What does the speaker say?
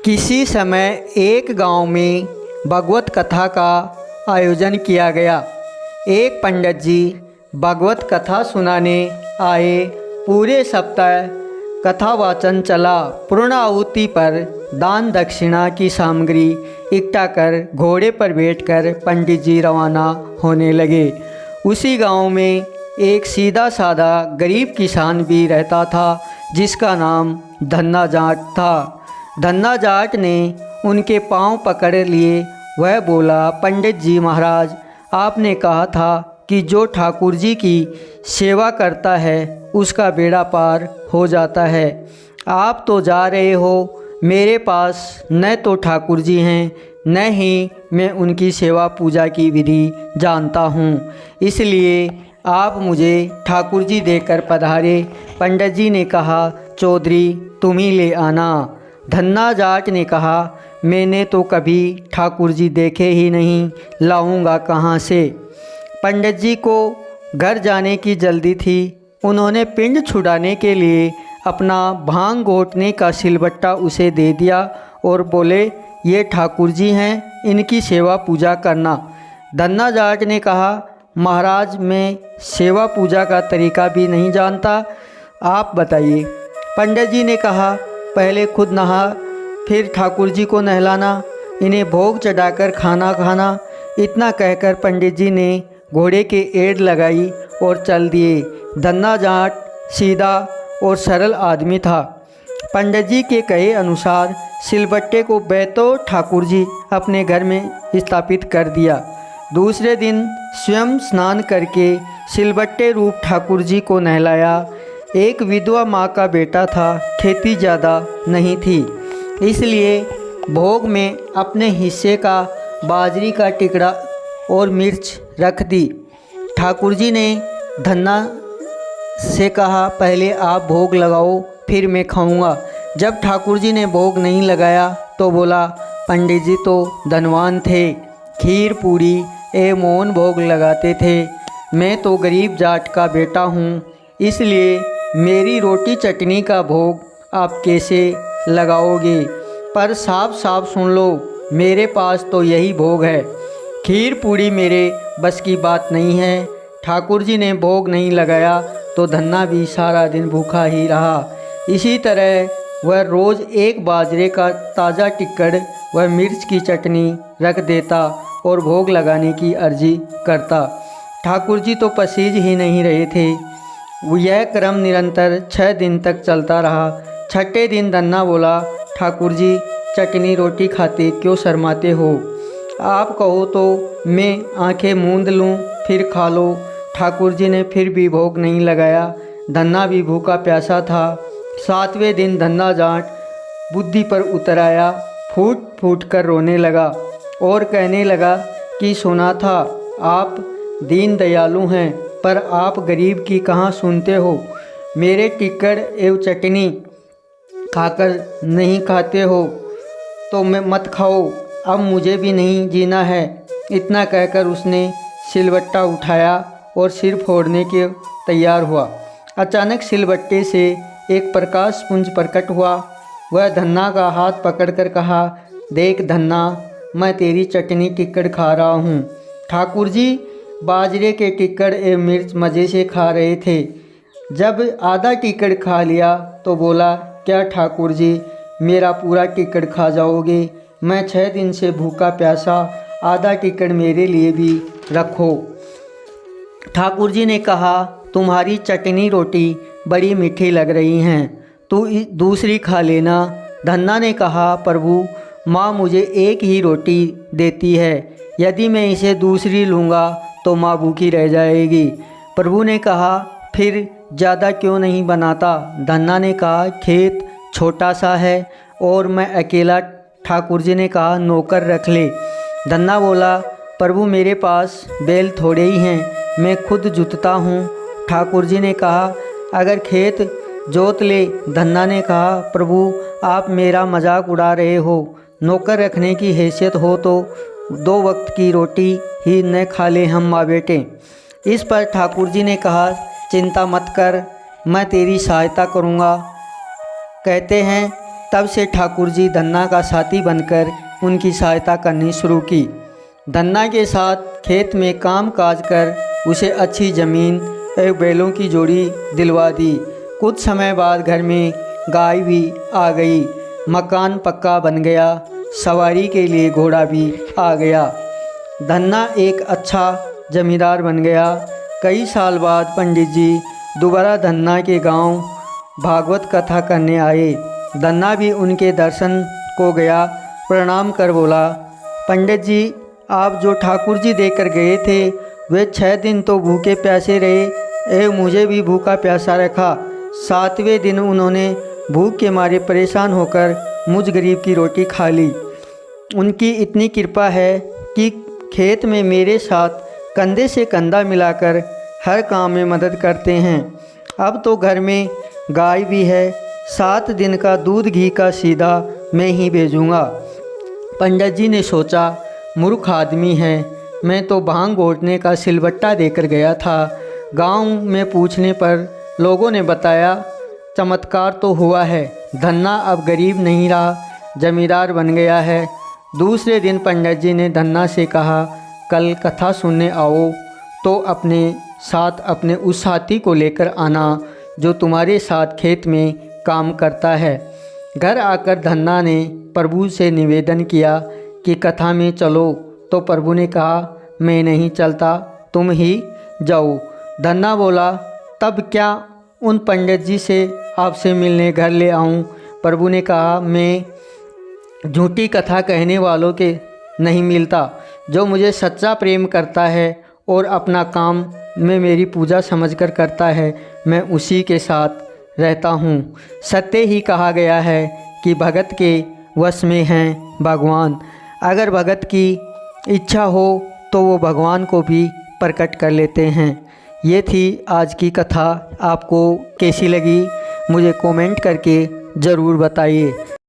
किसी समय एक गांव में भगवत कथा का आयोजन किया गया। एक पंडित जी भगवत कथा सुनाने आए। पूरे सप्ताह कथा वाचन चला। पूर्ण आहुति पर दान दक्षिणा की सामग्री इकट्ठा कर घोड़े पर बैठकर पंडित जी रवाना होने लगे। उसी गांव में एक सीधा साधा गरीब किसान भी रहता था जिसका नाम धन्ना जाट था। धन्ना जाट ने उनके पांव पकड़ लिए। वह बोला, पंडित जी महाराज, आपने कहा था कि जो ठाकुर जी की सेवा करता है उसका बेड़ा पार हो जाता है। आप तो जा रहे हो। मेरे पास न तो ठाकुर जी हैं न ही मैं उनकी सेवा पूजा की विधि जानता हूँ, इसलिए आप मुझे ठाकुर जी देकर पधारे। पंडित जी ने कहा, चौधरी तुम ही ले आना। धन्ना जाट ने कहा, मैंने तो कभी ठाकुर जी देखे ही नहीं, लाऊंगा कहाँ से। पंडित जी को घर जाने की जल्दी थी। उन्होंने पिंड छुड़ाने के लिए अपना भांग घोटने का सिलबट्टा उसे दे दिया और बोले, ये ठाकुर जी हैं, इनकी सेवा पूजा करना। धन्ना जाट ने कहा, महाराज मैं सेवा पूजा का तरीका भी नहीं जानता, आप बताइए। पंडित जी ने कहा, पहले खुद नहा फिर ठाकुर जी को नहलाना, इन्हें भोग चढ़ाकर खाना खाना। इतना कहकर पंडित जी ने घोड़े के एड़ लगाई और चल दिए। धन्ना जाट सीधा और सरल आदमी था। पंडित जी के कहे अनुसार सिलबट्टे को बैतो ठाकुर जी अपने घर में स्थापित कर दिया। दूसरे दिन स्वयं स्नान करके सिलबट्टे रूप ठाकुर जी को नहलाया। एक विधवा माँ का बेटा था, खेती ज़्यादा नहीं थी, इसलिए भोग में अपने हिस्से का बाजरी का टिकड़ा और मिर्च रख दी। ठाकुर जी ने धन्ना से कहा, पहले आप भोग लगाओ फिर मैं खाऊंगा। जब ठाकुर जी ने भोग नहीं लगाया तो बोला, पंडित जी तो धनवान थे, खीर पूरी मोहन भोग लगाते थे। मैं तो गरीब जाट का बेटा हूँ, इसलिए मेरी रोटी चटनी का भोग आप कैसे लगाओगे। पर साफ साफ सुन लो, मेरे पास तो यही भोग है। खीर पूरी मेरे बस की बात नहीं है। ठाकुर जी ने भोग नहीं लगाया तो धन्ना भी सारा दिन भूखा ही रहा। इसी तरह वह रोज़ एक बाजरे का ताज़ा टिक्कड़ व मिर्च की चटनी रख देता और भोग लगाने की अर्जी करता। ठाकुर जी तो पसीज ही नहीं रहे थे। यह क्रम निरंतर 6 दिन तक चलता रहा। छठे दिन धन्ना बोला, ठाकुर जी चटनी रोटी खाते क्यों शर्माते हो? आप कहो तो मैं आंखें मूंद लूँ फिर खा लो। ठाकुर जी ने फिर भी भोग नहीं लगाया। धन्ना भी भूखा प्यासा था। 7वें दिन धन्ना जाट बुद्धि पर उतर आया, फूट फूट कर रोने लगा और कहने लगा कि सुना था आप दीन दयालु हैं, पर आप गरीब की कहाँ सुनते हो। मेरे टिक्कड़ एवं चटनी खाकर नहीं खाते हो तो मैं मत खाओ, अब मुझे भी नहीं जीना है। इतना कहकर उसने सिलबट्टा उठाया और सिर फोड़ने के तैयार हुआ। अचानक सिलबट्टे से एक प्रकाश पुंज प्रकट हुआ। वह धन्ना का हाथ पकड़कर कहा, देख धन्ना, मैं तेरी चटनी टिक्कड़ खा रहा हूँ। ठाकुर जी बाजरे के टिक्कड़ एवं मिर्च मज़े से खा रहे थे। जब आधा टिक्कड़ खा लिया तो बोला, क्या ठाकुर जी मेरा पूरा टिक्कड़ खा जाओगे? मैं 6 दिन से भूखा प्यासा, आधा टिक्कड़ मेरे लिए भी रखो। ठाकुर जी ने कहा, तुम्हारी चटनी रोटी बड़ी मीठी लग रही हैं, तू दूसरी खा लेना। धन्ना ने कहा, प्रभु माँ मुझे एक ही रोटी देती है, यदि मैं इसे दूसरी लूँगा तो माँ भूखी रह जाएगी। प्रभु ने कहा, फिर ज़्यादा क्यों नहीं बनाता? धन्ना ने कहा, खेत छोटा सा है और मैं अकेला। ठाकुर जी ने कहा, नौकर रख ले। धन्ना बोला, प्रभु मेरे पास बैल थोड़े ही हैं, मैं खुद जुतता हूँ। ठाकुर जी ने कहा, अगर खेत जोत ले। धन्ना ने कहा, प्रभु आप मेरा मजाक उड़ा रहे हो, नौकर रखने की हैसियत हो तो 2 वक्त की रोटी ही न खा ले हम माँ बेटे। इस पर ठाकुर जी ने कहा, चिंता मत कर, मैं तेरी सहायता करूँगा। कहते हैं तब से ठाकुर जी धन्ना का साथी बनकर उनकी सहायता करनी शुरू की। धन्ना के साथ खेत में काम काज कर उसे अच्छी ज़मीन एवं बैलों की जोड़ी दिलवा दी। कुछ समय बाद घर में गाय भी आ गई, मकान पक्का बन गया, सवारी के लिए घोड़ा भी आ गया। धन्ना एक अच्छा जमींदार बन गया। कई साल बाद पंडित जी दोबारा धन्ना के गांव भागवत कथा करने आए। धन्ना भी उनके दर्शन को गया, प्रणाम कर बोला, पंडित जी आप जो ठाकुर जी देकर गए थे वे 6 दिन तो भूखे प्यासे रहे एवं मुझे भी भूखा प्यासा रखा। 7वें दिन उन्होंने भूख के मारे परेशान होकर मुझ गरीब की रोटी खा ली। उनकी इतनी कृपा है कि खेत में मेरे साथ कंधे से कंधा मिलाकर हर काम में मदद करते हैं। अब तो घर में गाय भी है, 7 दिन का दूध घी का सीधा मैं ही भेजूँगा। पंडित जी ने सोचा मूर्ख आदमी है, मैं तो भांग घोटने का सिलबट्टा देकर गया था। गांव में पूछने पर लोगों ने बताया चमत्कार तो हुआ है, धन्ना अब गरीब नहीं रहा, जमींदार बन गया है। दूसरे दिन पंडित जी ने धन्ना से कहा कल कथा सुनने आओ तो अपने साथ अपने उस साथी को लेकर आना जो तुम्हारे साथ खेत में काम करता है। घर आकर धन्ना ने प्रभु से निवेदन किया कि कथा में चलो, तो प्रभु ने कहा मैं नहीं चलता, तुम ही जाओ। धन्ना बोला तब क्या उन पंडित जी से आपसे मिलने घर ले आऊं? प्रभु ने कहा मैं झूठी कथा कहने वालों के नहीं मिलता। जो मुझे सच्चा प्रेम करता है और अपना काम में मेरी पूजा समझकर करता है, मैं उसी के साथ रहता हूँ। सत्य ही कहा गया है कि भगत के वश में हैं भगवान। अगर भगत की इच्छा हो तो वो भगवान को भी प्रकट कर लेते हैं। ये थी आज की कथा। आपको कैसी लगी मुझे कमेंट करके ज़रूर बताइए।